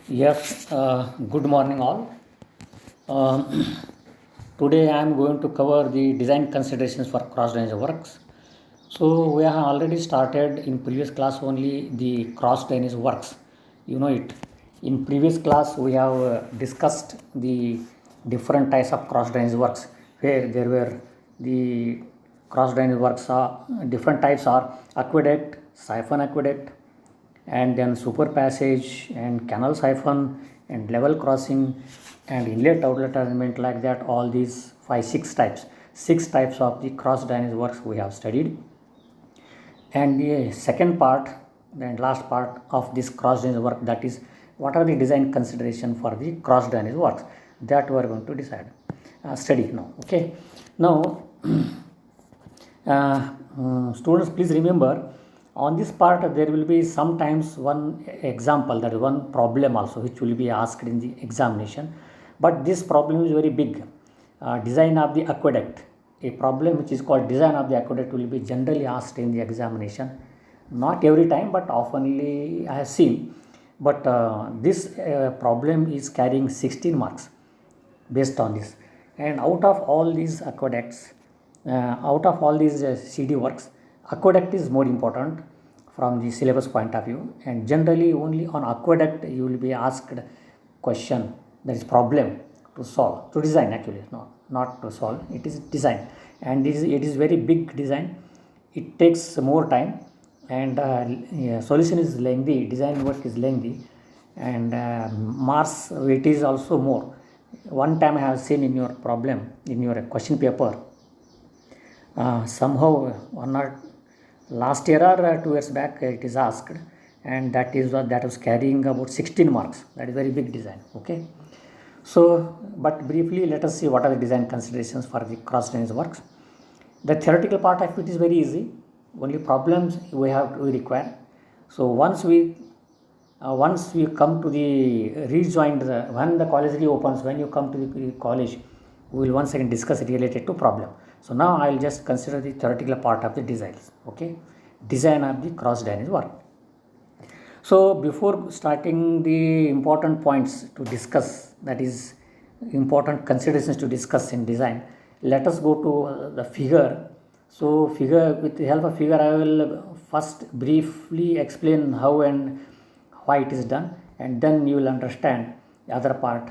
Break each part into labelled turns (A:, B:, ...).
A: Yes, good morning all. Um, Today I am going to cover the design considerations for cross drainage works. So we have already started in previous class only the cross drainage works. You know it. In previous class we have discussed the different types of cross drainage works where there were the cross drainage works are different types are aqueduct, siphon aqueduct, and then super passage and canal siphon and level crossing and inlet outlet arrangement, like that. All these six types of the cross drainage works we have studied. And the second part and last part of this cross drainage work, that is what are the design consideration for the cross drainage works, that we are going to study now. Okay, now students, please remember, on this part there will be sometimes one example, that is one problem also, which will be asked in the examination. But this problem is very big. Design of the aqueduct, a problem which is called design of the aqueduct, will be generally asked in the examination. Not every time, but oftenly I have seen. But this problem is carrying 16 marks based on this. And out of all these aqueducts, out of all these CD works, aqueduct is more important from the syllabus point of view. And generally only on aqueduct you will be asked question, that is problem to solve, to design actually, not to solve, it is design. And it is very big design, it takes more time, and solution is lengthy, design work is lengthy, and marks it is also more. One time I have seen in your problem, in your question paper, somehow one or last year or 2 years back it is asked, and that was carrying about 16 marks. That is very big design. Okay, so but briefly let us see what are the design considerations for the cross drainage works. The theoretical part of it is very easy, only problems we require. So once we come to the rejoined, when the college reopens, when you come to the college, we will once again discuss related to problem. So now I will just consider the theoretical part of the designs. Okay, design of the cross drainage work. So before starting the important points to discuss, that is important considerations to discuss in design, let us go to the figure. So with the help of figure I will first briefly explain how and why it is done, and then you will understand the other part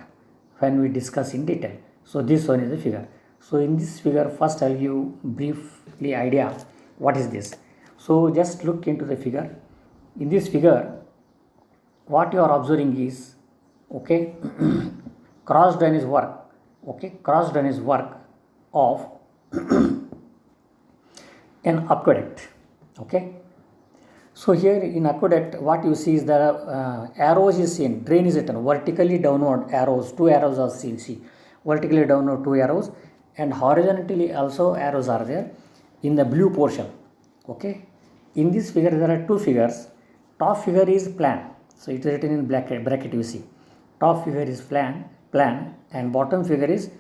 A: when we discuss in detail. So this one is the figure. So in this figure, first I will give briefly idea what is this. So just look into the figure. In this figure, what you are observing is, okay, cross drainage work. Okay, cross drainage work of an aqueduct. Okay, so here in aqueduct, what you see is the arrows is seen, drain is written vertically downward, arrows, two arrows are seen, see, vertically downward two arrows, and horizontally also arrows are there in the blue portion. Okay, in this figure there are two figures. Top figure is plan, so it is written in bracket you see. Top figure is plan, and bottom figure is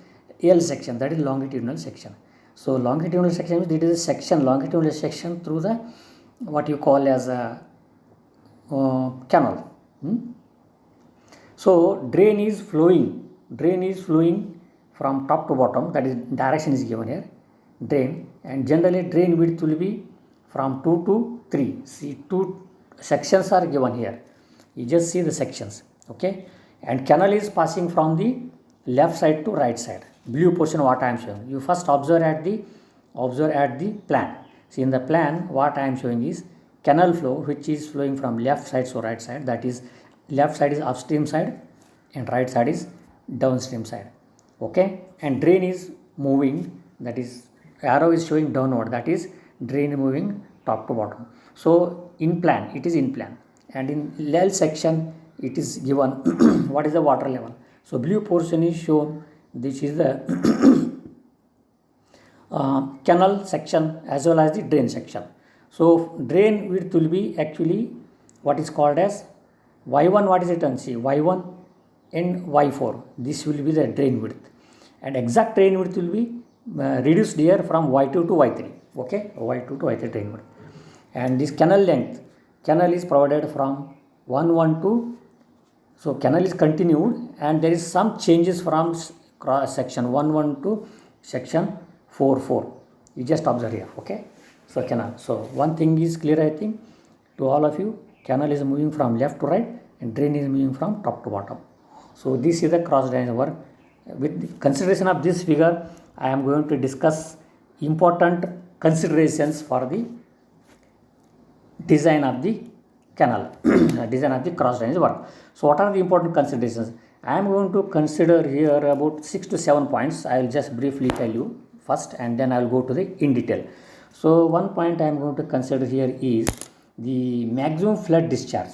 A: L section, that is longitudinal section. So longitudinal section means it is a section, longitudinal section through the what you call as a canal. So drain is flowing from top to bottom, that is direction is given here, drain, and generally drain width will be from 2 to 3. See, two sections are given here, you just see the sections. Okay, and canal is passing from the left side to right side, blue portion what I am showing. You first observe at the plan. See, in the plan what I am showing is canal flow, which is flowing from left side to right side, that is left side is upstream side and right side is downstream side. Okay, and drain is moving, that is arrow is showing downward, that is drain moving top to bottom. So in plan, it is in plan, and in L section it is given what is the water level. So blue portion is shown, this is the canal section as well as the drain section. So drain width will be actually what is called as y1, what is it on, see, y1 and y4, this will be the drain width, and exact drain width will be reduced here from y2 to y3. Okay, y2 to y3 drain width. And this canal length, canal is provided from 112 So canal is continued and there is some changes from section 1 to section 4. You just observe here, okay? So canal. So one thing is clear, I think, to all of you. Canal is moving from left to right and drain is moving from top to bottom. So this is the cross drainage work. With the consideration of this figure, I am going to discuss important considerations for the design of the canal, design of the cross drainage work. So what are the important considerations? I am going to consider here about 6 to 7 points. I will just briefly tell you first and then I will go to the in detail. So one point I am going to consider here is the maximum flood discharge.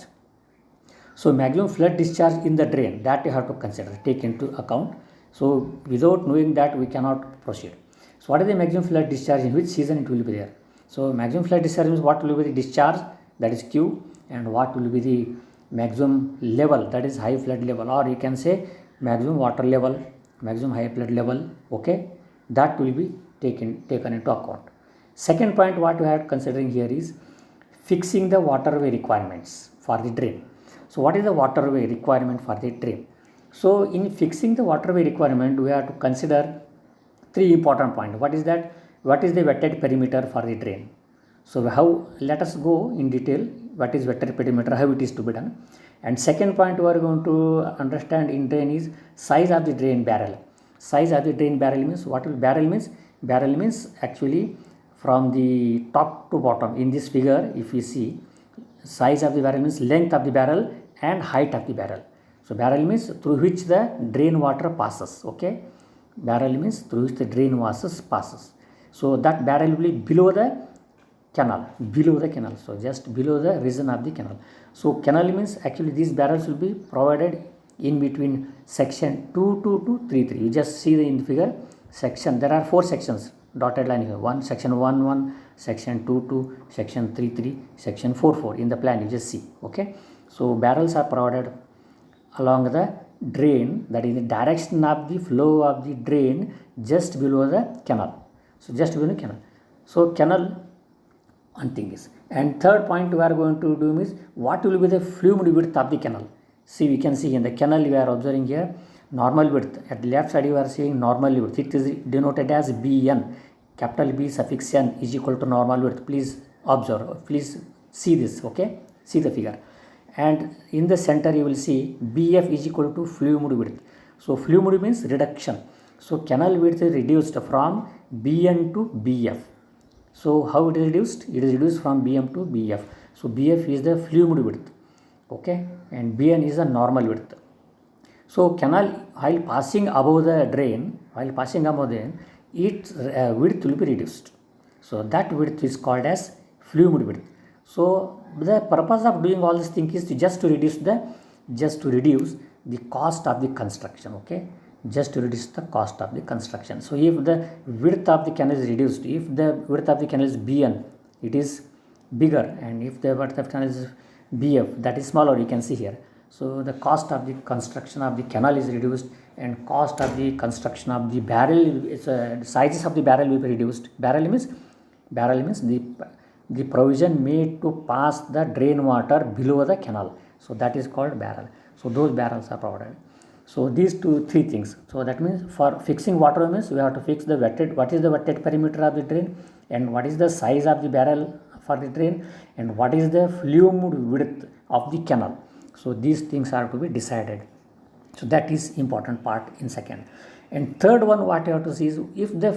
A: So maximum flood discharge in the drain, that you have to consider, take into account. So without knowing that we cannot proceed. So what is the maximum flood discharge, in which season it will be there? So maximum flood discharge means what will be the discharge, that is Q, and what will be the maximum level, that is high flood level, or you can say maximum water level, maximum high flood level, okay? That will be taken into account. Second point what we are considering here is fixing the waterway requirements for the drain. So what is the waterway requirement for the drain? So in fixing the waterway requirement, we have to consider 3 important points. What is that? What is the wetted perimeter for the drain? So how, let us go in detail, what is wetted perimeter, how it is to be done. And second point we are going to understand in drain is size of the drain barrel. Size of the drain barrel means, what will barrel means? Barrel means actually from the top to bottom. In this figure, if you see, size of the barrel means length of the barrel and height of the barrel. So barrel means through which the drain water passes, okay? Barrel means through which the drain water passes. So that barrel will be below the canal, so just below the region of the canal. So canal means actually these barrels will be provided in between section 2 to 3. You just see in the figure section, there are 4 sections, dotted line here, section 1, section 2, section 3, section 4 in the plan, you just see, okay? So barrels are provided along the drain, that is the direction of the flow of the drain just below the canal. So just below the canal. So canal, one thing is. And third point we are going to do is what will be the flume width of the canal. See, we can see in the canal we are observing here normal width. At the left side you are seeing normal width. It is denoted as Bn. Capital B suffix n is equal to normal width. Please observe. Please see this. Okay. See the figure. And in the center you will see Bf is equal to flume width. So flume width means reduction. So canal width is reduced from Bn to Bf. So how it is reduced? It is reduced from Bm to Bf. So Bf is the flume width. Okay. And Bn is the normal width. So canal while passing above the drain, its width will be reduced. So that width is called as flume width. So the purpose of doing all these things is just to reduce the cost of the construction. Okay, just to reduce the cost of the construction. So if the width of the canal is reduced, if the width of the canal is Bn, it is bigger, and if the width of the canal is Bf, that is smaller, you can see here. So the cost of the construction of the canal is reduced, and cost of the construction of the barrel, sizes of the barrel will be reduced. Barrel means the provision made to pass the drain water below the canal. So that is called barrel. So those barrels are provided. So these 3 things. So that means for fixing water means we have to fix the wetted, what is the wetted perimeter of the drain, and what is the size of the barrel for the drain, and what is the flume width of the canal. So these things are to be decided. So that is important part in second. And third one what you have to see is if the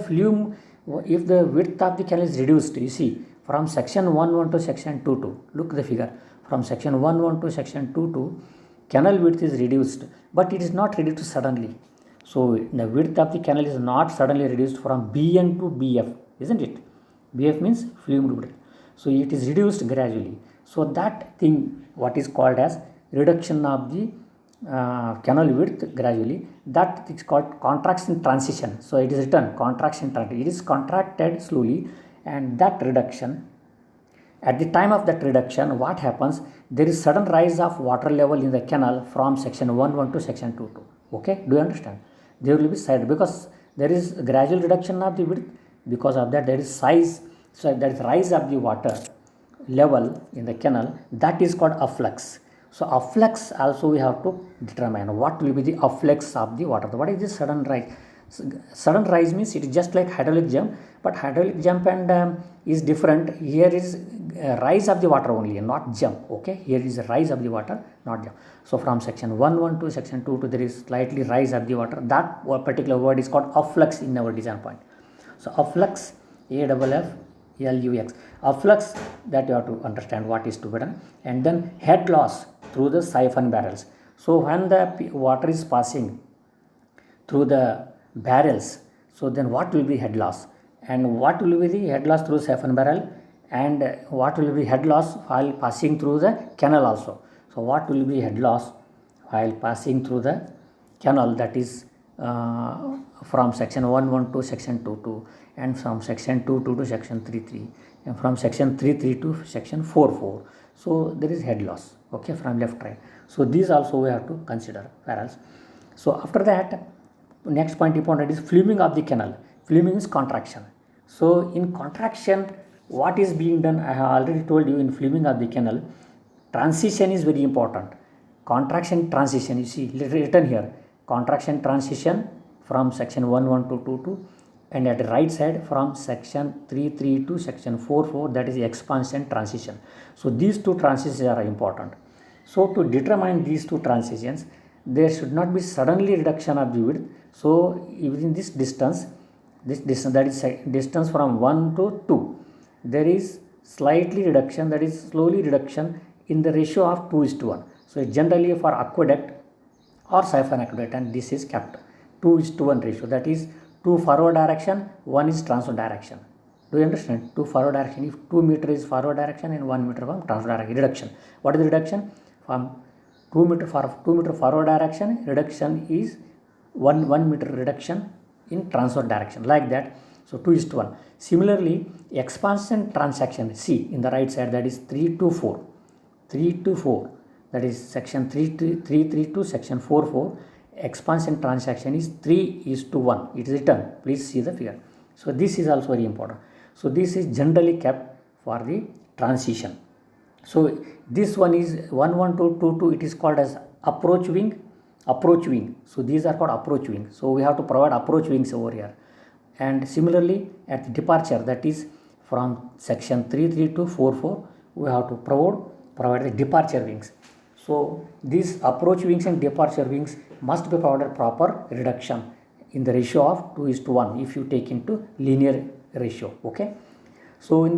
A: width of the canal is reduced, you see from section 1 to section 2, look the figure, from section 1 to section 2, canal width is reduced, but it is not reduced suddenly. So the width of the canal is not suddenly reduced from Bn to Bf, isn't it? Bf means flume width. So it is reduced gradually. So that thing what is called as reduction of the canal width gradually, that is called contraction transition. So it is written contraction transition. It is contracted slowly, and that reduction, at the time of that reduction, what happens? There is sudden rise of water level in the canal from section 1 to section 2. Okay, do you understand? There will be side, because there is gradual reduction of the width. Because of that, there is size. So there is rise of the water level in the canal. That is called afflux. So afflux also we have to determine what will be the afflux of the water. What is this sudden rise? Sudden rise means it is just like hydraulic jump, but hydraulic jump and is different. Here is rise of the water only, not jump. Okay, here is a rise of the water, not jump. So from section 1 to section 2 there is slightly rise of the water. That particular word is called afflux in our design point. So afflux, AFFLUX, afflux, that you have to understand what is to be done. And then head loss through the siphon barrels. So when the water is passing through the barrels, so then what will be head loss, and what will be the head loss through siphon barrel, and what will be head loss while passing through the canal also. So what will be head loss while passing through the canal, that is from section 1 to section 2, and from section 2 to section 3, and from section 3 to section 4. So there is head loss, okay, from left right. So these also we have to consider barrels. So after that, next point important is fluting of the canal. Fluting is contraction. So in contraction, what is being done, I have already told you. In fluting of the canal, transition is very important. Contraction, transition, you see written here, contraction, transition from section 1 to 2, and at the right side from section 3 to section 4, that is the expansion, transition. So these two transitions are important. So to determine these two transitions, there should not be suddenly reduction of the width. So within this distance, that is distance from 1 to 2, there is slightly reduction, that is slowly reduction in the ratio of 2:1. So generally for aqueduct or siphon aqueduct, and this is kept 2:1 ratio, that is 2 forward direction, 1 is transverse direction. Do you understand? 2 forward direction, if 2 meter is forward direction and 1 meter from transverse direction, reduction. What is the reduction? From 2 meter forward direction, reduction is 1 meter reduction in transverse direction, like that. So 2:1. Similarly, expansion transaction, see in the right side, that is 3 to 4, that is section 3 to section 4. Expansion transaction is 3:1. It is written, please see the figure. So this is also very important. So this is generally kept for the transition. So this one is 1 to 2, it is called as approach wing. So these are called approach wing. So we have to provide approach wings over here. And similarly at the departure, that is from section 3 to 4, we have to provide the departure wings. So these approach wings and departure wings must be provided proper reduction in the ratio of 2:1 if you take into linear ratio. Okay. So in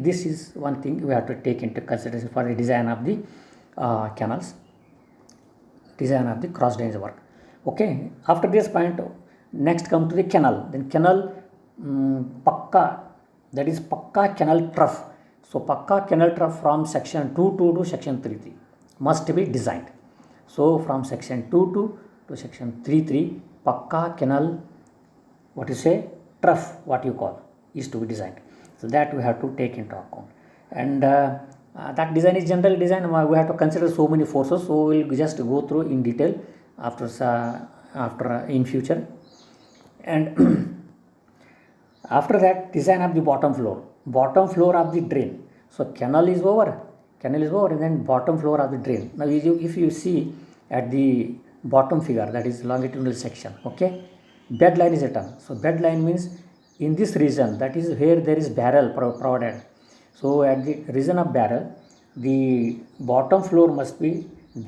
A: this is one thing we have to take into consideration for the design of the canals, design of the cross drainage work. Okay. After this point, next come to the canal. Then canal pakka, that is pakka canal trough. So pakka canal trough from section 2 to section 3 must be designed. So from section 2 to section 3, pakka canal, what you say, trough, what you call, is to be designed. So that we have to take into account. And that design is general design. We have to consider so many forces. So we will just go through in detail after in future. And after that, design of the bottom floor of the drain. So canal is over, and then bottom floor of the drain. Now if you see at the bottom figure, that is longitudinal section, okay, bed line is written. So bed line means in this region, that is where there is barrel provided. So at the region of barrel, the bottom floor must be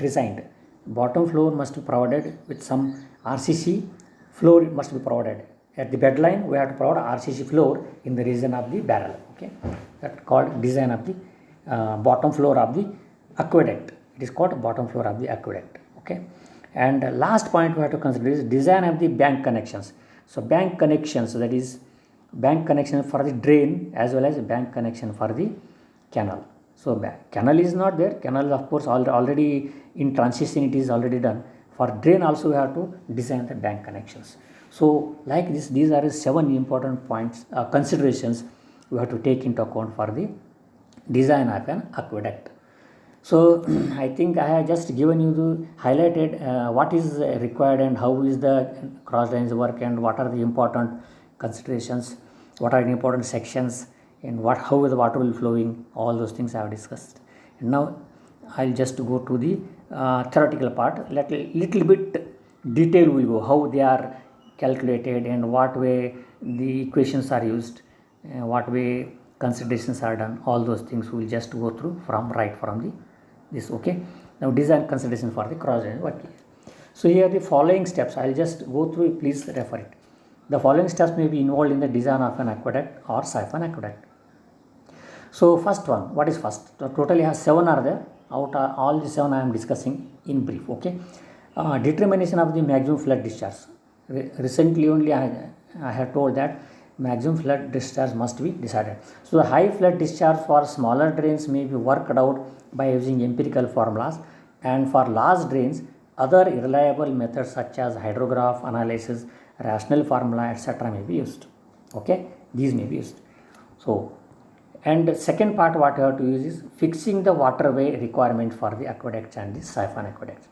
A: designed. Bottom floor must be provided with some RCC floor, must be provided. At the bed line, we have to provide RCC floor in the region of the barrel. Okay, that's called design of the bottom floor of the aqueduct. It is called bottom floor of the aqueduct. Okay, and last point we have to consider is design of the bank connections. So bank connections, that is bank connection for the drain as well as bank connection for the canal. So canal is not there. Canal, of course, already in transition it is already done. For drain also we have to design the bank connections. So like this, these are 7 important points, considerations we have to take into account for the design of an aqueduct. So I think I have just given you the highlighted what is required and how is the cross drainage work and what are the important considerations, what are the important sections, and how the water will flowing. All those things I have discussed. And now I'll just go to the theoretical part. Little bit detail will go how they are calculated and what way the equations are used, what way considerations are done. All those things we'll just go through from the this. Okay. Now design consideration for the cross drainage work. So here the following steps I'll just go through. Please refer it. The following steps may be involved in the design of an aqueduct or siphon aqueduct. So first one, what is first? Totally has 7 are there. Out of all the 7 I am discussing in brief. Okay. Determination of the maximum flood discharge. Recently only I have told that maximum flood discharge must be decided. So the high flood discharge for smaller drains may be worked out by using empirical formulas, and for large drains other reliable methods such as hydrograph analysis, rational formula, etc. may be used. Okay, these may be used. So, and the second part what you have to use is fixing the waterway requirement for the aqueducts and the siphon aqueducts.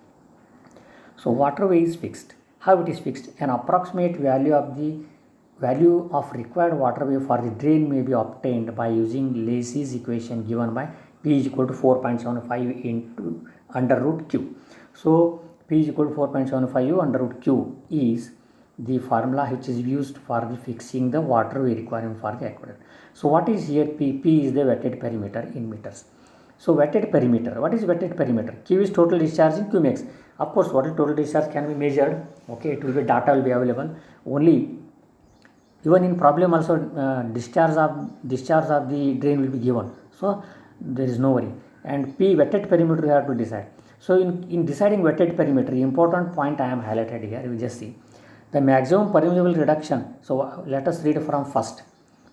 A: So waterway is fixed. How it is fixed? An approximate value of required waterway for the drain may be obtained by using Lacey's equation given by P is equal to 4.75 into under root Q. So P is equal to 4.75 under root Q is the formula which is used for the fixing the waterway requirement for the aqueduct. So what is here P? P is the wetted perimeter in meters. So wetted perimeter, what is wetted perimeter? Q is total discharge in Qmax. Of course, what is total discharge can be measured. Okay, it will be data will be available. Only even in problem also discharge of the drain will be given. So there is no worry. And P wetted perimeter you have to decide. So in deciding wetted perimeter, important point I am highlighted here. You will just see the maximum permeable reduction. So let us read from first.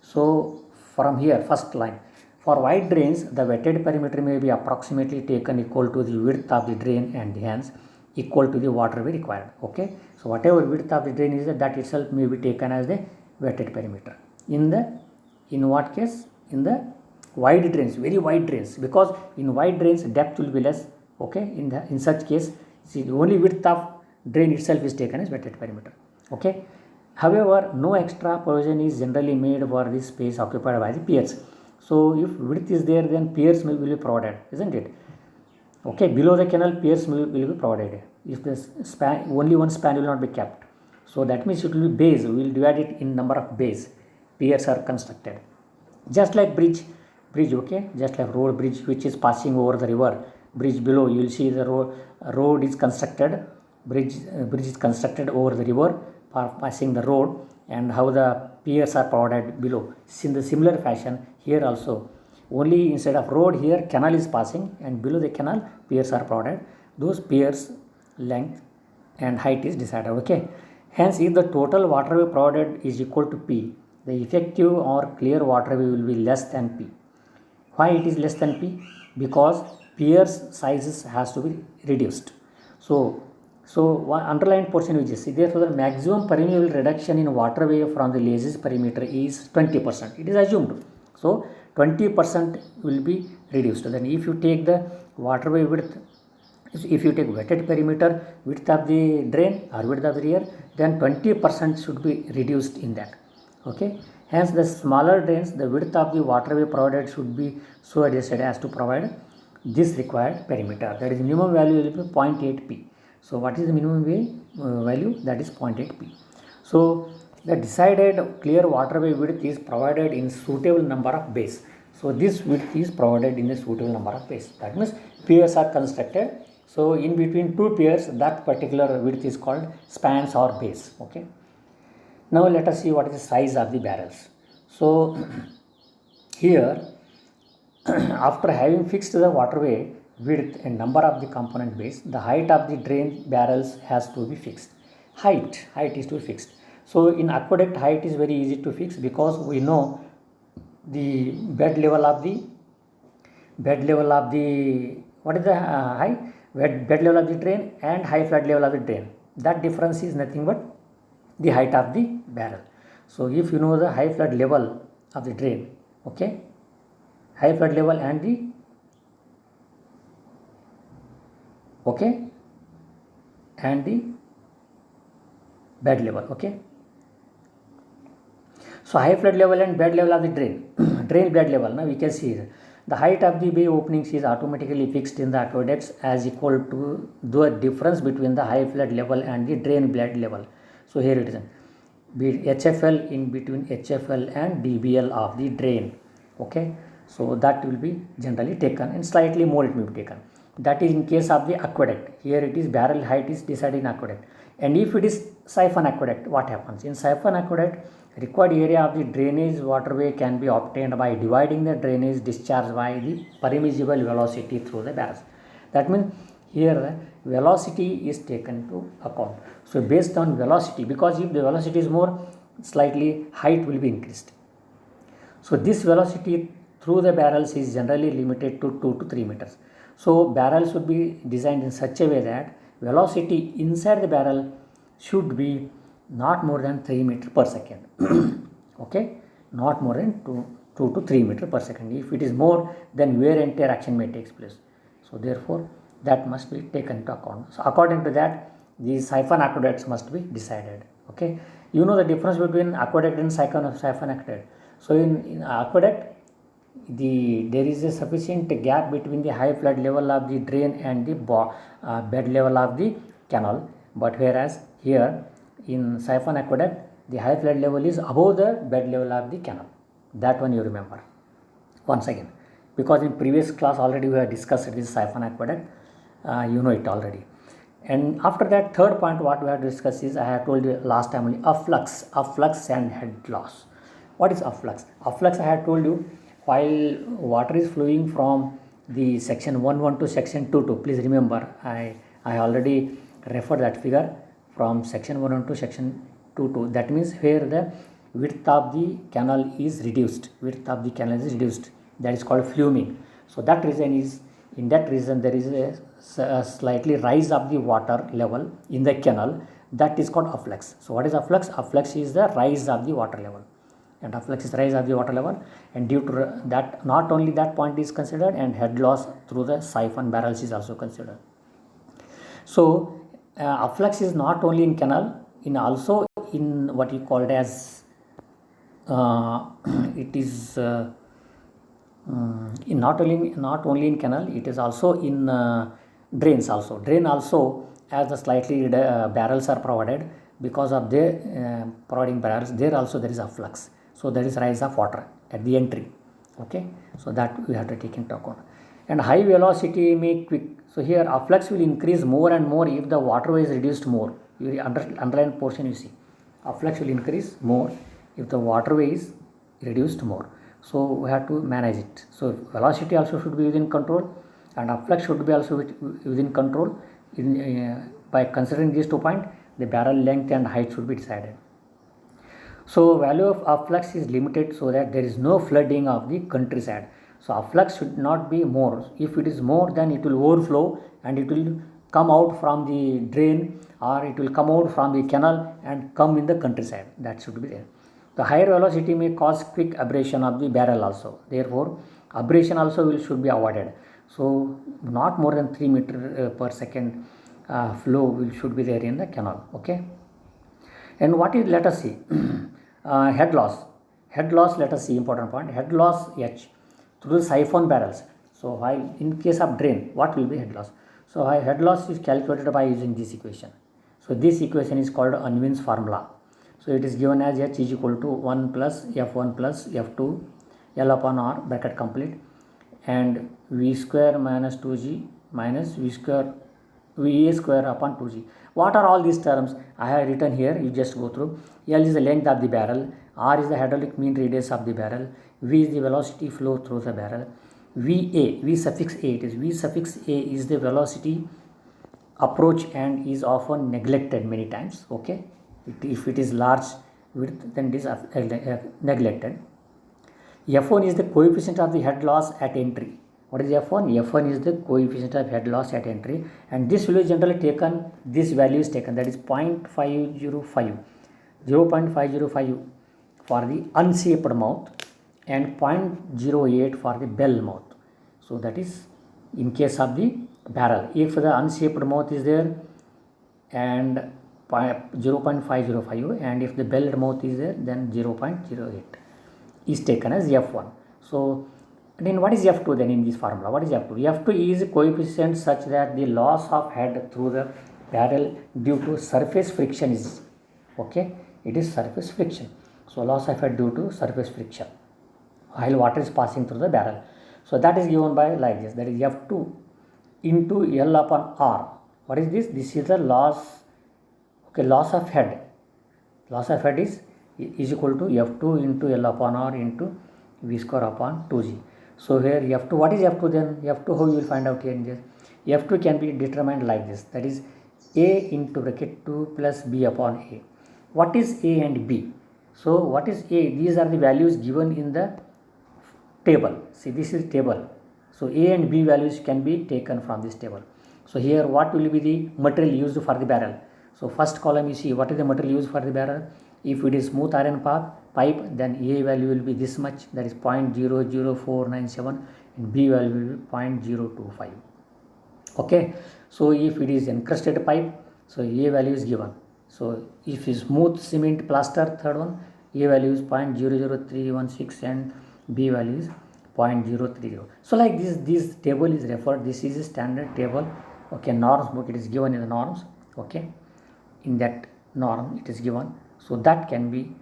A: So from here, first line. For wide drains, the wetted perimeter may be approximately taken equal to the width of the drain and hence equal to the waterway required. Okay. So whatever width of the drain is, that itself may be taken as the wetted perimeter. In what case? In the wide drains, very wide drains, because in wide drains depth will be less. Okay. In such case, see, the only width of drain itself is taken as wetted perimeter. Okay. However, no extra provision is generally made for the space occupied by the piers. So if width is there, then piers will be provided, isn't it? Okay, below the canal piers will be provided. If the span, only one span will not be kept. So that means it will be bays. We will divide it in number of bays. Piers are constructed. Just like bridge, okay, just like road bridge which is passing over the river. Bridge below you will see the road is constructed. Bridge is constructed over the river for passing the road, and how the piers are provided below. In the similar fashion here also, only instead of road here canal is passing, and below the canal piers are provided. Those piers length and height is decided. Okay, hence if the total waterway provided is equal to P, the effective or clear waterway will be less than P. Why it is less than P? Because piers sizes has to be reduced. So one underlined portion we just see. Therefore, the maximum permeable reduction in waterway from the Lacey's perimeter is 20%. It is assumed. So 20% will be reduced. Then if you take the waterway width, if you take wetted perimeter, width of the drain or width of the rear, then 20% should be reduced in that. Okay. Hence, the smaller drains, the width of the waterway provided should be so adjusted as to provide this required perimeter. That is minimum value will be 0.8 P. So what is the minimum value? That is 0.8 P. So the decided clear waterway width is provided in suitable number of bays. So this width is provided in a suitable number of bays. That means piers are constructed. So in between two piers, that particular width is called spans or bays. Okay. Now let us see what is the size of the barrels. So here after having fixed the waterway width and number of the component bays, the height of the drain barrels has to be fixed. Height is to be fixed. So in aqueduct, height is very easy to fix because we know the bed level of the what is the height? Bed level of the drain and high flood level of the drain. That difference is nothing but the height of the barrel. So if you know the high flood level of the drain, okay, high flood level and the bed level. Okay. So high flood level and bed level of the drain bed level. Now we can see here. The height of the bay openings is automatically fixed in the aqueducts as equal to the difference between the high flood level and the drain bed level. So here it is, HFL in between HFL and DBL of the drain. Okay, so that will be generally taken, and slightly more it may be taken. That is in case of the aqueduct. Here it is barrel height is decided in aqueduct. And if it is siphon aqueduct, what happens? In siphon aqueduct, required area of the drainage waterway can be obtained by dividing the drainage discharge by the permissible velocity through the barrels. That means here the velocity is taken to account. So based on velocity, because if the velocity is more, slightly height will be increased. So this velocity through the barrels is generally limited to 2 to 3 meters. So barrels should be designed in such a way that velocity inside the barrel should be not more than 3 meters per second. Okay, not more than 2 to 3 meters per second. If it is more, then wear and tear action may take place. So therefore that must be taken into account. So according to that, these siphon aqueducts must be decided. Okay, you know the difference between aqueduct and siphon aqueduct. So in aqueduct, there is a sufficient gap between the high flood level of the drain and the bed level of the canal, but whereas here in siphon aqueduct, the high flood level is above the bed level of the canal. That one you remember once again, because in previous class already we have discussed this siphon aqueduct, you know it already. And after that, third point what we have discussed is, I have told you last time only, afflux and head loss. What is afflux? Afflux, I have told you, while water is flowing from the section 1 to section 2, please remember, I already referred that figure from section 1 to section 2. That means where the width of the canal is reduced, that is called fluming. So that reason is, in that reason there is a slightly rise of the water level in the canal, that is called afflux. So what is afflux? Afflux is the rise of the water level, and afflux is rise of the water level, and due to that, not only that point is considered, and head loss through the siphon barrels is also considered. So afflux is not only in canal, in also in what you called as it is in not only in canal, it is also in drains also. Drain also, as the slightly barrels are provided, because of their providing barrels, there also there is afflux. So there is rise of water at the entry. Okay, so that we have to take into account. And high velocity may quick. So here afflux will increase more and more if the waterway is reduced more. You underline portion you see. Afflux will increase more if the waterway is reduced more. So we have to manage it. So velocity also should be within control, and afflux should be also within control. By considering these 2 points, the barrel length and height should be decided. So value of afflux is limited so that there is no flooding of the countryside. So afflux should not be more. If it is more, then it will overflow and it will come out from the drain, or it will come out from the canal and come in the countryside. That should be there. The higher velocity may cause quick abrasion of the barrel also. Therefore, abrasion also should be avoided. So not more than 3 meters per second flow should be there in the canal. Okay. And what is, let us see, head loss. Head loss, let us see, important point. Head loss H through the siphon barrels. So while in case of drain, what will be head loss? So head loss is calculated by using this equation. So this equation is called Unwin's formula. So it is given as H is equal to 1 plus F1 plus F2 L upon R bracket complete, and V square minus 2G minus V square VA square upon 2G. What are all these terms? I have written here, you just go through. L is the length of the barrel, R is the hydraulic mean radius of the barrel, V is the velocity flow through the barrel, V suffix A, it is V suffix A is the velocity approach and is often neglected many times. Okay, if it is large width, then it is neglected. F1 is the coefficient of the head loss at entry. What is F1? F1 is the coefficient of head loss at entry, and this will be generally taken, this value is taken, that is 0.505, 0.505 for the unshaped mouth and 0.08 for the bell mouth. So that is in case of the barrel. If the unshaped mouth is there, and 0.505, and if the belled mouth is there, then 0.08 is taken as F1. So then what is F2 then in this formula? What is F2? F2 is a coefficient such that the loss of head through the barrel due to surface friction is, okay, it is surface friction. So loss of head due to surface friction while water is passing through the barrel. So that is given by like this, that is F2 into L upon R. What is this? This is the loss, okay, loss of head. Loss of head is equal to F2 into L upon R into V square upon 2G. So here F2, what is F2 then? F2 how you will find out here in this? F2 can be determined like this, that is A into bracket 2 plus B upon A. What is A and B? So what is A? These are the values given in the table. See, this is table. So A and B values can be taken from this table. So here what will be the material used for the barrel? So first column you see what is the material used for the barrel. If it is smooth iron pipe, then A value will be this much, that is 0.00497, and B value will be 0.025. Okay, so if it is encrusted pipe, so A value is given. So if it is smooth cement plaster, third one, A value is 0.00316 and B value is 0.030. So like this table is referred, this is a standard table, okay, norms book, it is given in the norms, okay, in that norm it is given. So that can be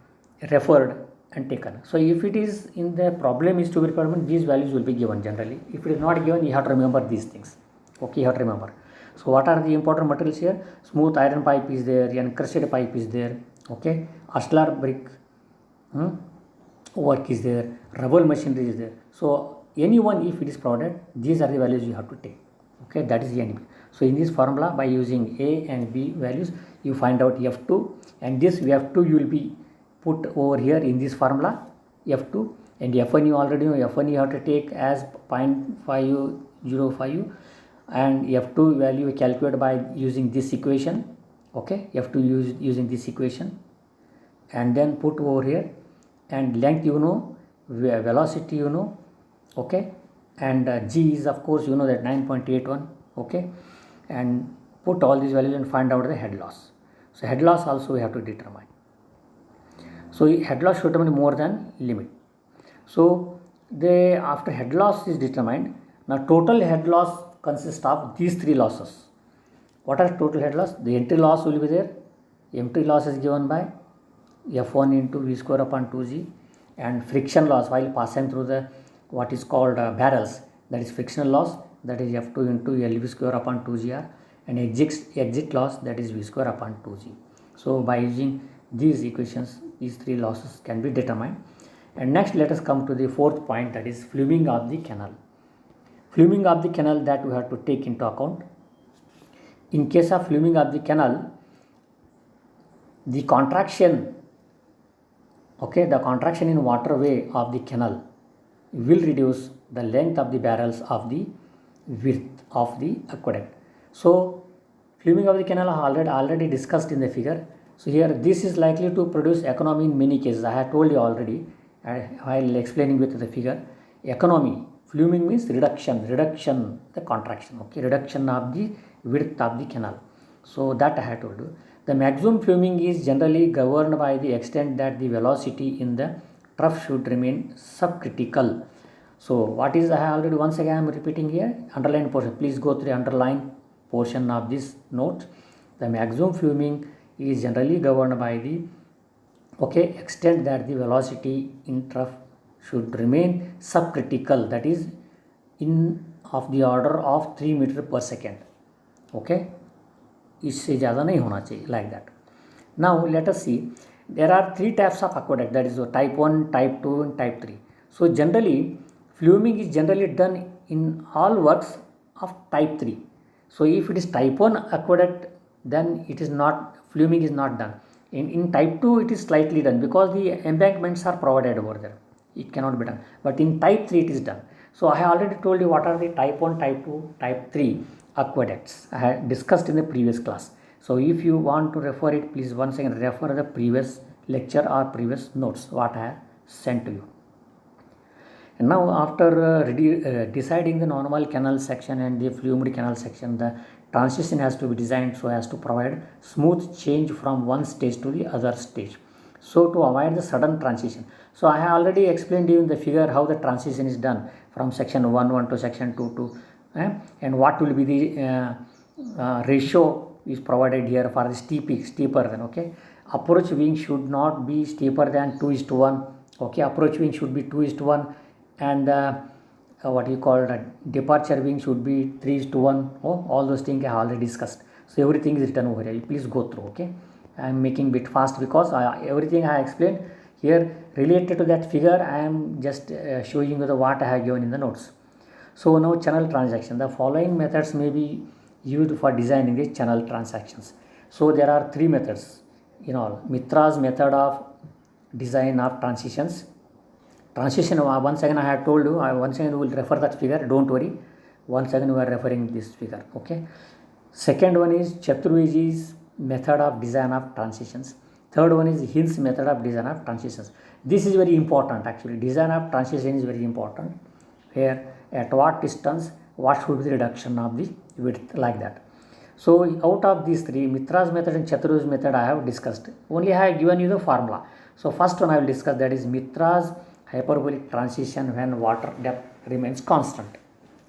A: referred and taken. So if it is in the problem is to be requirement, these values will be given generally. If it is not given, you have to remember these things, okay, you have to remember. So what are the important materials here? Smooth iron pipe is there, encrusted pipe is there, okay, ashlar brick work is there, rubble machinery is there. So anyone, if it is provided, these are the values you have to take, okay, that is A and B. So in this formula, by using A and B values, you find out F2, and this F2 you will be put over here in this formula F2, and F1 you already know, F1 you have to take as 0.505, and F2 value calculated by using this equation, okay, F2 using this equation, and then put over here, and length you know, velocity you know, okay, and G is of course you know that 9.81, okay, and put all these values and find out the head loss. So head loss also we have to determine. So head loss should determine more than limit. So after head loss is determined, now total head loss consists of these three losses. What are total head loss? The entry loss will be there. Entry loss is given by F1 into V square upon 2G, and friction loss while passing through the what is called barrels, that is frictional loss, that is F2 into LV square upon 2GR, and exit loss, that is V square upon 2G. So by using these equations, these three losses can be determined. And next let us come to the fourth point, that is fluming of the canal. Fluming of the canal, that we have to take into account. In case of fluming of the canal, the contraction, okay, the contraction in waterway of the canal will reduce the length of the barrels of the width of the aqueduct. So fluming of the canal already discussed in the figure. So here this is likely to produce economy in many cases. I have told you already while explaining with the figure. Economy, fluming means reduction the contraction, okay, reduction of the width of the canal. So that I have told you. The maximum fluming is generally governed by the extent that the velocity in the trough should remain subcritical. So what is, I have already, once again I am repeating here, underline portion, please go through the underline portion of this note. The maximum fluming is generally governed by the, okay, extent that the velocity in trough should remain subcritical, that is in of the order of 3 meter per second, okay, इससे ज़्यादा नहीं होना चाहिए, like that. Now let us see, there are three types of aqueduct, that is type 1, type 2 and type 3. So generally fluming is generally done in all works of type 3. So if it is type 1 aqueduct, then it is not, fluming is not done. In type 2 it is slightly done because the embankments are provided over there, it cannot be done, but in type 3 it is done. So I have already told you what are the type 1, type 2, type 3 aqueducts. I had discussed in the previous class. So if you want to refer it, please once again refer the previous lecture or previous notes what I have sent to you. And now after deciding the normal canal section and the flumed canal section, the transition has to be designed so as to provide smooth change from one stage to the other stage, so to avoid the sudden transition. So I have already explained to you in the figure how the transition is done. from section 1 to section 2 and what will be the ratio is provided here for the steeper than, okay. Approach wing should not be steeper than 2:1, okay. Approach wing should be 2:1, and what you call departure wing should be 3:1. Oh, all those things I already discussed. So everything is written over here. You please go through, okay. I am making bit fast because everything I explained here related to that figure. I am just showing you the what I have given in the notes. So now channel transaction. The following methods may be used for designing the channel transactions. So there are three methods in all. Mitra's method of design of transitions. Transition, once again I have told you, once again we will refer that figure, don't worry. Once again we are referring this figure, okay. Second one is Chaturveji's method of design of transitions. Third one is Hind's method of design of transitions. This is very important actually. Design of transition is very important. Here, at what distance, what should be the reduction of the width, like that. So out of these three, Mitra's method and Chaturveji's method I have discussed. Only I have given you the formula. So first one I will discuss, that is Mitra's hyperbolic transition when water depth remains constant.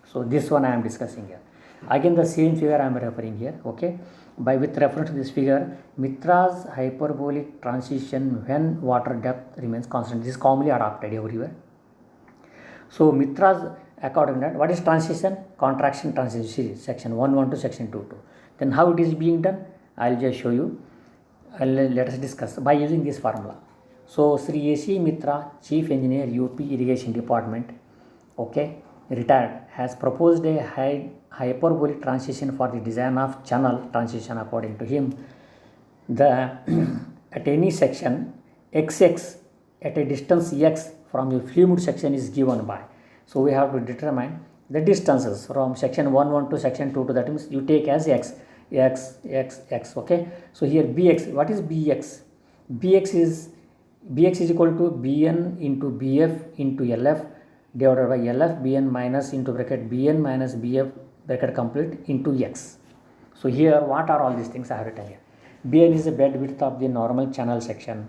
A: So this one I am discussing here. Again the same figure I am referring here, okay. With reference to this figure, Mitra's hyperbolic transition when water depth remains constant. This is commonly adopted everywhere. So Mitra's, according to that, what is transition? Contraction transition series, section 1 to section 2. Then how it is being done? I will just show you. Let us discuss by using this formula. So Sri A.C. Mitra, Chief Engineer, UP Irrigation Department, okay, retired, has proposed a hyperbolic transition for the design of channel transition. According to him, the at any section XX at a distance x from the fluid section is given by. So we have to determine the distances from section 1 to section 2. That means you take as x, okay. So here Bx, what is Bx? Bx is equal to Bn into Bf into Lf divided by Lf Bn minus into bracket Bn minus Bf bracket complete into x. So here what are all these things I have written here? Bn is the bed width of the normal channel section.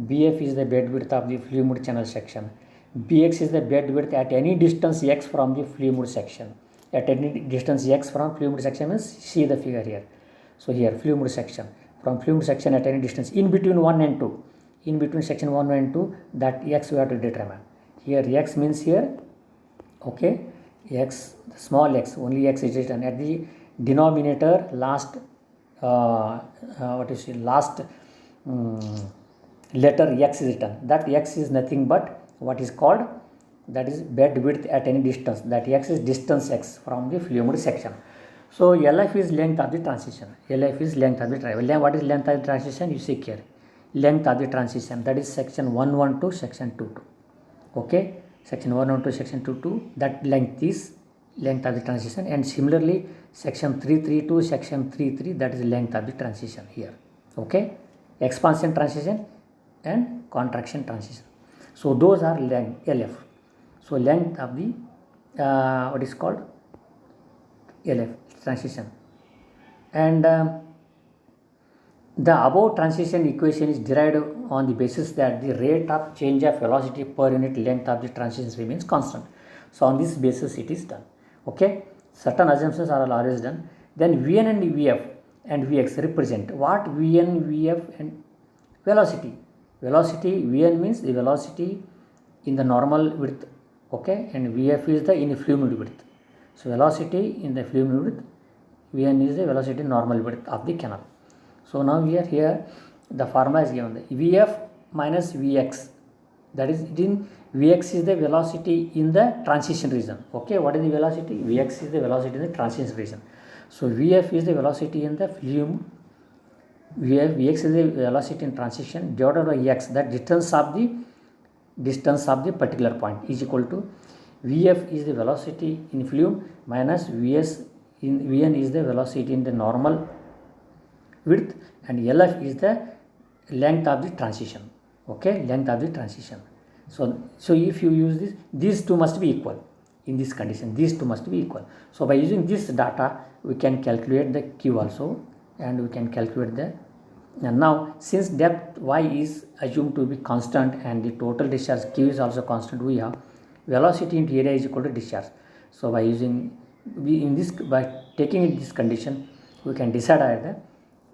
A: Bf is the bed width of the fluid channel section. Bx is the bed width at any distance x from the fluid section. At any distance x from fluid section means see the figure here. So here fluid section, from fluid section at any distance in between 1 and 2. In between section 1 and 2, that x we have to determine. Here x means here, okay, x, small x, only x is written at the denominator. Last last letter x is written. That x is nothing but what is called, that is bed width at any distance. That x is distance x from the fluid section. So Lf is length of the transition. Lf is length of the transition. What is length of the transition? You see here, length of the transition, that is section 1 to section 2. Okay, section 1 to section 2, that length is length of the transition. And similarly section 3 to section 3, that is length of the transition here, okay. Expansion transition and contraction transition. So those are length, Lf. So length of the what is called Lf, transition. And the above transition equation is derived on the basis that the rate of change of velocity per unit length of the transition remains constant. So on this basis it is done, okay. Certain assumptions are always done. Then Vn and Vf and Vx represent what? Vn, Vf and velocity. Velocity, Vn means the velocity in the normal width, okay, and Vf is the in fluid width. So velocity in the fluid width, Vn is the velocity normal width of the canal. So now here the formula is given, the Vf minus Vx, that is in Vx is the velocity in the transition region, okay. What is the velocity? Vx is the velocity in the transition region. So Vf is the velocity in the flume, Vx is the velocity in transition divided by x, that distance of the particular point is equal to Vf is the velocity in flume minus Vn is the velocity in the normal width, and Lf is the length of the transition, okay, length of the transition. So if you use this, these two must be equal in this condition, these two must be equal. So by using this data we can calculate the Q also, and we can calculate the, and now since depth y is assumed to be constant and the total discharge Q is also constant, we have velocity into area is equal to discharge. So by taking in this condition, we can decide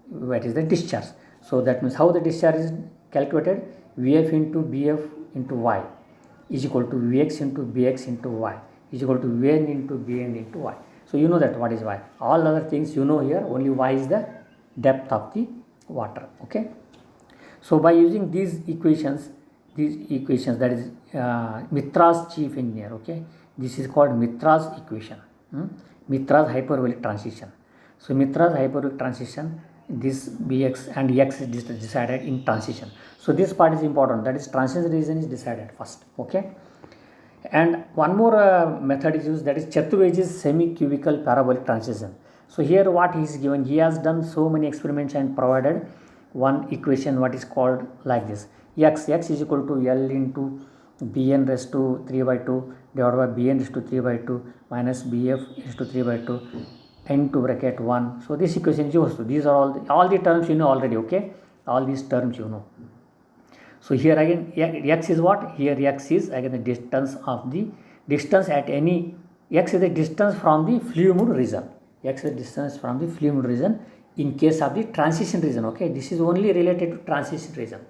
A: what is the discharge. So that means how the discharge is calculated: Vf into Bf into y is equal to Vx into Bx into y is equal to Vn into Bn into y. So you know that what is y. All other things you know here, only y is the depth of the water. Okay. So by using these equations, that is Mitra's chief engineer. Okay, this is called Mitra's equation. Mitra's hyperbolic transition. So Mitra's hyperbolic transition, this Bx and x is decided in transition. So this part is important, that is transition region is decided first. Okay. And one more method is used, that is Chaturveji's semi-cubical parabolic transition. So here what he is given, he has done so many experiments and provided one equation what is called like this: x is equal to L into Bn raised to 3 by 2 divided by Bn raised to 3 by 2 minus Bf raised to 3 by 2 into bracket 1. So this equation is used. These are all the terms you know already. Okay, all these terms you know. So here again x is what? Here x is again the distance at any, x is the distance from the fluid region. X is the distance from the fluid region in case of the transition region. Okay, this is only related to transition region.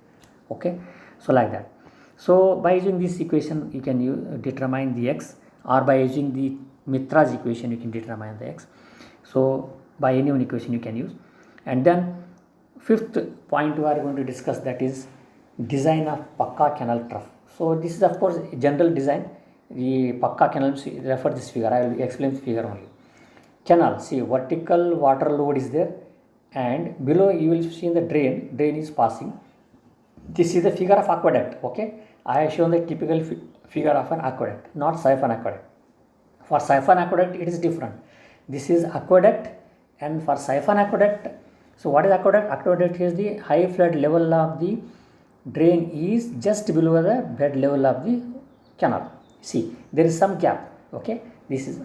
A: Okay, so like that. So by using this equation you can determine the x, or by using the Mitra's equation you can determine the x. So by any one equation you can use. And then fifth point we are going to discuss, that is design of Pakka canal trough. So this is of course general design. The Pakka canal, refer this figure, I will explain the figure only. Canal, see, vertical water load is there, and below you will see in the drain is passing. This is the figure of aqueduct. Okay, I have shown the typical figure of an aqueduct, not siphon aqueduct. For siphon aqueduct it is different. This is aqueduct, and for siphon aqueduct, so what is aqueduct? Aqueduct is the high flood level of the drain is just below the bed level of the canal. See, there is some gap. Okay, this is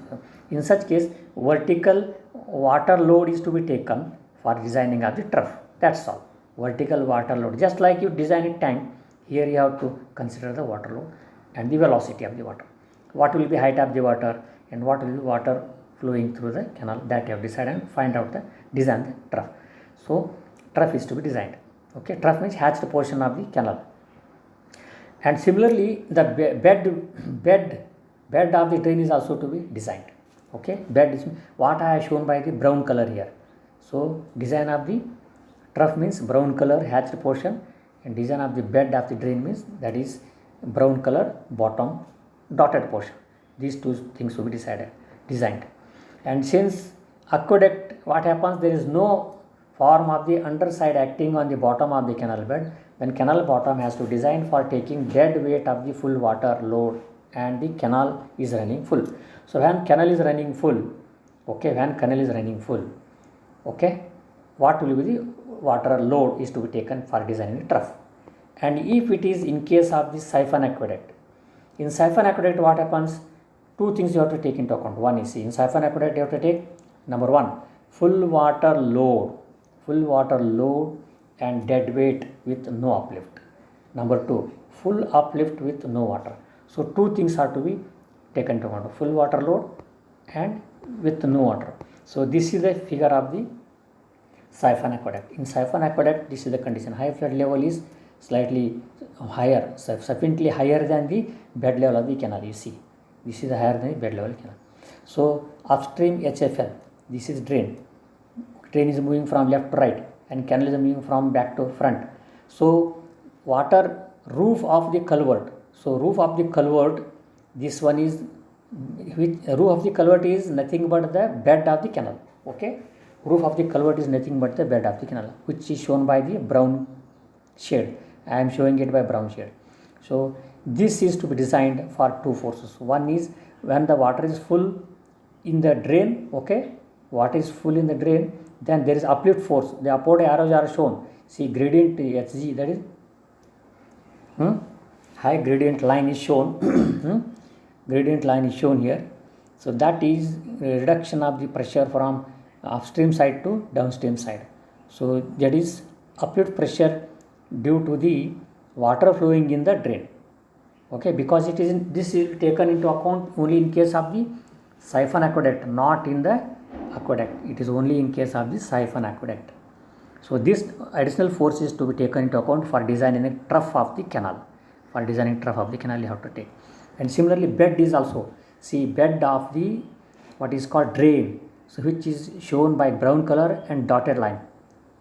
A: in such case vertical water load is to be taken for designing of the trough. That's all. Vertical water load, just like you design a tank, here you have to consider the water load and the velocity of the water. What will be height of the water and what will be water flowing through the canal, that you have decided and find out the design the trough. So trough is to be designed. Okay, trough means hatched portion of the canal. And similarly the bed of the drain is also to be designed. Okay, bed is what I have shown by the brown color here. So design of the trough means brown color hatched portion, and design of the bed of the drain means that is brown color bottom dotted portion. These two things will be designed. And since aqueduct, what happens, there is no form of the underside acting on the bottom of the canal bed, then canal bottom has to design for taking dead weight of the full water load, and the canal is running full. So when canal is running full, okay, what will be the water load is to be taken for designing the trough. And if it is in case of the siphon aqueduct, in siphon aqueduct what happens, two things you have to take into account. One is, in siphon aqueduct you have to take, number one, full water load and dead weight with no uplift. Number two, full uplift with no water. So two things are to be taken into account, full water load and with no water. So this is the figure of the siphon aqueduct. In siphon aqueduct, this is the condition: high flood level is slightly higher, sufficiently higher than the bed level of the canal. You see, this is higher than the bed level canal. So upstream HFL, this is drain is moving from left to right, and canal is moving from back to front. So water roof of the culvert, this one is, which roof of the culvert is nothing but the bed of the canal. Okay, roof of the culvert is nothing but the bed of the canal, which is shown by the brown shade. I am showing it by brown shade. So this is to be designed for two forces. One is when the water is full in the drain. Okay, water is full in the drain, then there is uplift force. The upward arrows are shown. See, gradient Hg, that is high gradient line is shown. Gradient line is shown here. So that is reduction of the pressure from upstream side to downstream side. So that is uplift pressure due to the water flowing in the drain. okay, because this is taken into account only in case of the siphon aqueduct, not in the aqueduct. It is only in case of the siphon aqueduct. So this additional force is to be taken into account for designing a trough of the canal. For designing trough of the canal, you have to take. And similarly, bed is also, see, bed of the what is called drain, so which is shown by brown color and dotted line,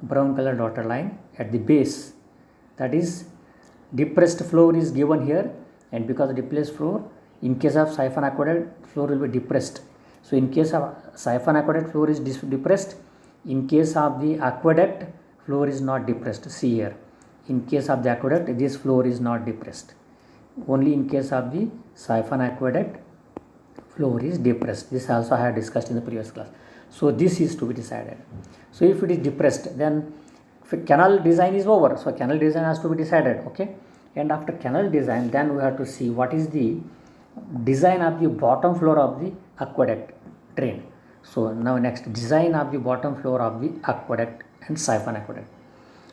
A: brown color dotted line at the base. That is, depressed floor is given here, and because of depressed floor, in case of siphon aqueduct, floor will be depressed. So in case of siphon aqueduct, floor is depressed. In case of the aqueduct, floor is not depressed. See here, in case of the aqueduct, this floor is not depressed. Only in case of the siphon aqueduct, floor is depressed. This also I have discussed in the previous class. So this is to be decided. So if it is depressed, then canal design is over. So canal design has to be decided, okay. And after canal design, then we have to see what is the design of the bottom floor of the aqueduct drain. So now next, design of the bottom floor of the aqueduct and siphon aqueduct.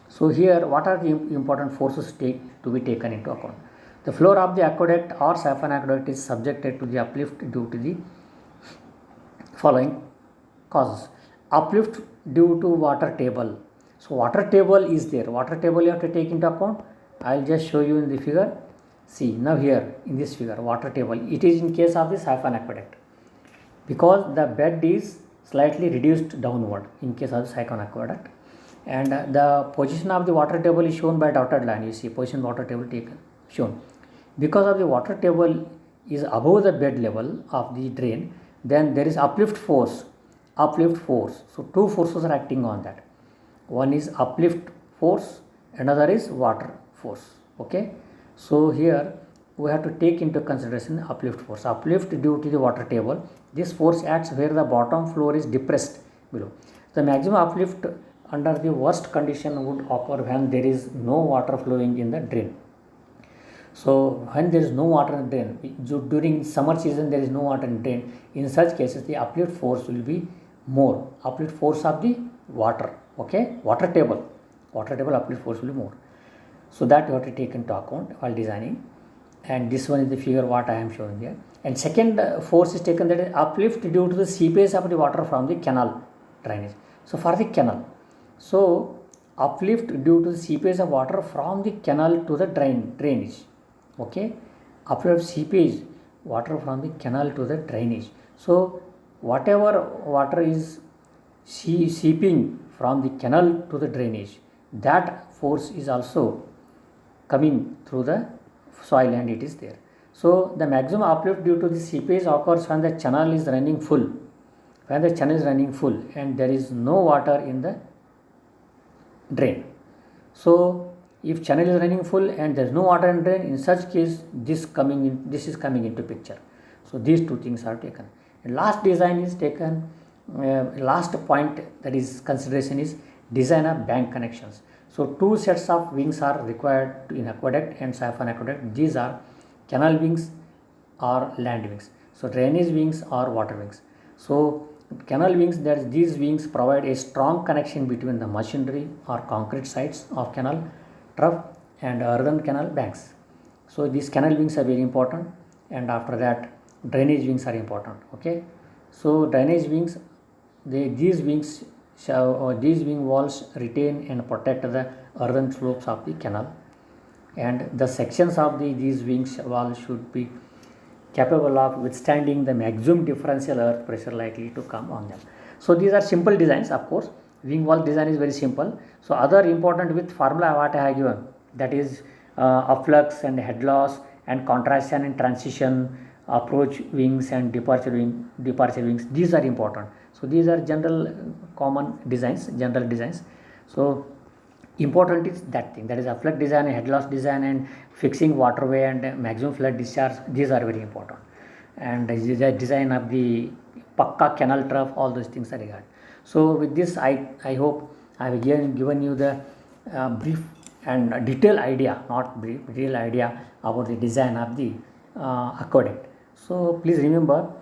A: So here, what are the important forces to be taken into account? The floor of the aqueduct or siphon aqueduct is subjected to the uplift due to the following causes. Uplift due to water table. So water table is there. Water table you have to take into account. I will just show you in the figure. See, now here in this figure, water table. It is in case of the siphon aqueduct, because the bed is slightly reduced downward in case of the siphon aqueduct, and the position of the water table is shown by dotted line. You see, position water table taken shown. Because of the water table is above the bed level of the drain, then there is uplift force. So two forces are acting on that. One is uplift force, another is water force, okay. So here we have to take into consideration uplift force. Uplift due to the water table. This force acts where the bottom floor is depressed below. The maximum uplift under the worst condition would occur when there is no water flowing in the drain. So when there is no water in drain, during summer season there is no water in drain, in such cases the uplift force will be more. Uplift force of the water, okay, water table uplift force will be more. So that you have to take into account while designing. And this one is the figure what I am showing here. And second force is taken, that is uplift due to the seepage of the water from the canal drainage. So for the canal, so uplift due to the seepage of water from the canal to the drainage, okay, uplift seepage water from the canal to the drainage. So whatever water is seeping from the canal to the drainage, that force is also coming through the soil and it is there. So the maximum uplift due to the seepage occurs when the channel is running full. When the channel is running full and there is no water in the drain. So if channel is running full and there is no water in drain, in such case this is coming into picture. So these two things are taken. And last design is taken. Last point, that is consideration, is design of bank connections. So two sets of wings are required in aqueduct and siphon aqueduct. These are canal wings or land wings. So drainage wings or water wings. So canal wings, these wings provide a strong connection between the machinery or concrete sides of canal trough and earthen canal banks. So these canal wings are very important, and after that drainage wings are important, okay. So drainage wings, these wing walls retain and protect the earthen slopes of the canal, and the sections of these wings walls should be capable of withstanding the maximum differential earth pressure likely to come on them. So these are simple designs, of course. Wing wall design is very simple. So other important with formula what I have given, that is afflux and head loss and contraction and transition, approach wings and departure wings. These are important. So these are general common designs, general designs. So important is that thing, that is afflux design, head loss design, and fixing waterway and maximum flood discharge. These are very important. And the design of the Pakka canal trough, all those things are regarded. So with this, I hope I have given you the brief and detailed idea, not brief, real idea about the design of the aqueduct. So please remember,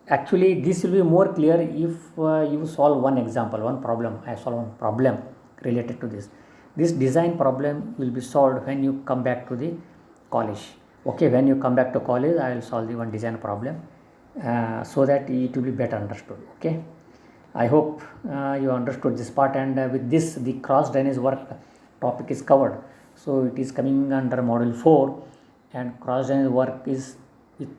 A: actually this will be more clear if you solve one example, one problem. I solve one problem related to this. This design problem will be solved when you come back to the college. Okay, when you come back to college, I will solve the one design problem so that it will be better understood. Okay, I hope you understood this part, and with this the cross drainage work topic is covered. So it is coming under module 4, and cross drainage work is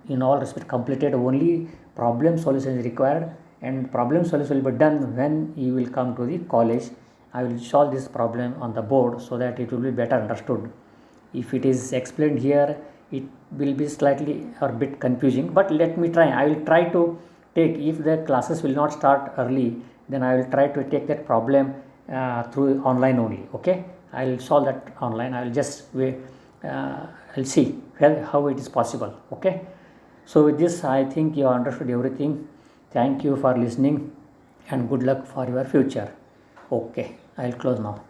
A: in all respect completed. Only problem solution is required, and problem solution will be done when you will come to the college. I will solve this problem on the board so that it will be better understood. If it is explained here, it will be slightly or bit confusing, but let me try. I will try to take, if the classes will not start early, then I will try to take that problem through online only. Okay, I will solve that online. I will just wait, I'll see how it is possible. Okay, so with this I think you understood everything. Thank you for listening, and good luck for your future. Okay, I'll close now.